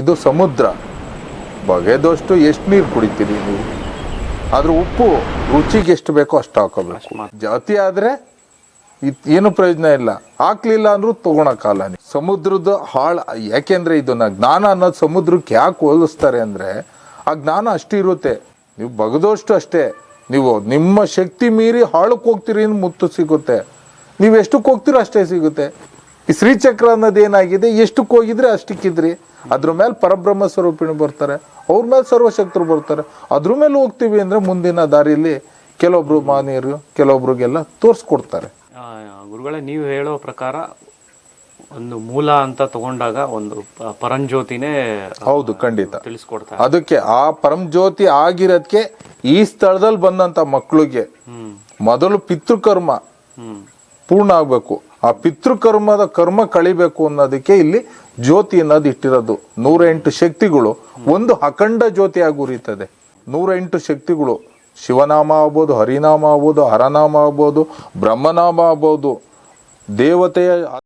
ಇದು ಸಮುದ್ರ, ಬಗೆದಷ್ಟು ಎಷ್ಟು ನೀರು ಕುಡಿತೀರಿ ನೀವು? ಅದ್ರ ಉಪ್ಪು ರುಚಿಗೆ ಎಷ್ಟು ಬೇಕೋ ಅಷ್ಟು ಹಾಕೋಬೇಕು. ಜಾತಿ ಆದರೆ ಏನು ಪ್ರಯೋಜನ ಇಲ್ಲ, ಹಾಕ್ಲಿಲ್ಲ ಅಂದ್ರೂ ತಗೊಳಕಾಲ. ಸಮುದ್ರದ ಯಾಕೆಂದ್ರೆ ಇದನ್ನ ಜ್ಞಾನ ಅನ್ನೋದು ಸಮುದ್ರಕ್ಕೆ ಯಾಕೆ ಹೋಲಿಸ್ತಾರೆ ಅಂದ್ರೆ ಆ ಜ್ಞಾನ ಅಷ್ಟಿರುತ್ತೆ. ನೀವು ಬಗದಷ್ಟು ಅಷ್ಟೇ. ನೀವು ನಿಮ್ಮ ಶಕ್ತಿ ಮೀರಿ ಹಾಳಕ್ಕೆ ಹೋಗ್ತೀರಿ ಮುತ್ತು ಸಿಗುತ್ತೆ, ನೀವು ಎಷ್ಟಕ್ಕೆ ಹೋಗ್ತೀರೋ ಅಷ್ಟೇ ಸಿಗುತ್ತೆ. ಈ ಶ್ರೀಚಕ್ರ ಅನ್ನೋದು ಏನಾಗಿದೆ, ಎಷ್ಟಕ್ಕೆ ಹೋಗಿದ್ರೆ ಅಷ್ಟಕ್ಕಿದ್ರಿ. ಅದ್ರ ಮೇಲೆ ಪರಬ್ರಹ್ಮ ಸ್ವರೂಪಿಣಿ ಬರ್ತಾರೆ, ಅವ್ರ ಮೇಲೆ ಸರ್ವಶಕ್ತರು ಬರ್ತಾರೆ. ಅದ್ರ ಮೇಲೆ ಹೋಗ್ತೀವಿ ಅಂದ್ರೆ ಮುಂದಿನ ದಾರಿಯಲ್ಲಿ ಕೆಲವೊಬ್ರು ಮಾನ್ಯರು ಕೆಲವೊಬ್ರಿಗೆಲ್ಲ ತೋರಿಸ್ಕೊಡ್ತಾರೆ. ಗುರುಗಳೇ, ನೀವು ಹೇಳೋ ಪ್ರಕಾರ ಒಂದು ಮೂಲ ಅಂತ ತಗೊಂಡಾಗ ಒಂದು ಪರಂಜ್ಯೋತಿನೇ ಹೌದು, ಖಂಡಿತ ತಿಳಿಸ್ಕೊಡ್ತಾರೆ. ಅದಕ್ಕೆ ಆ ಪರಂಜ್ಯೋತಿ ಆಗಿರೋದಕ್ಕೆ ಈ ಸ್ಥಳದಲ್ಲಿ ಬಂದಂತ ಮಕ್ಕಳಿಗೆ ಮೊದಲು ಪಿತೃಕರ್ಮ ಪೂರ್ಣ ಆಗ್ಬೇಕು. ಆ ಪಿತೃಕರ್ಮದ ಕರ್ಮ ಕಳಿಬೇಕು ಅನ್ನೋದಕ್ಕೆ ಇಲ್ಲಿ ಜ್ಯೋತಿ ಅನ್ನೋದು ಇಟ್ಟಿರೋದು. 108 ಶಕ್ತಿಗಳು ಒಂದು ಅಖಂಡ ಜ್ಯೋತಿಯಾಗಿ ಉರಿತದೆ. 108 ಶಕ್ತಿಗಳು, ಶಿವನಾಮ ಆಗ್ಬೋದು, ಹರಿನಾಮ ಆಗ್ಬೋದು, ಹರನಾಮ ಆಗ್ಬೋದು, ಬ್ರಹ್ಮನಾಮ ಆಗ್ಬೋದು, ದೇವತೆಯ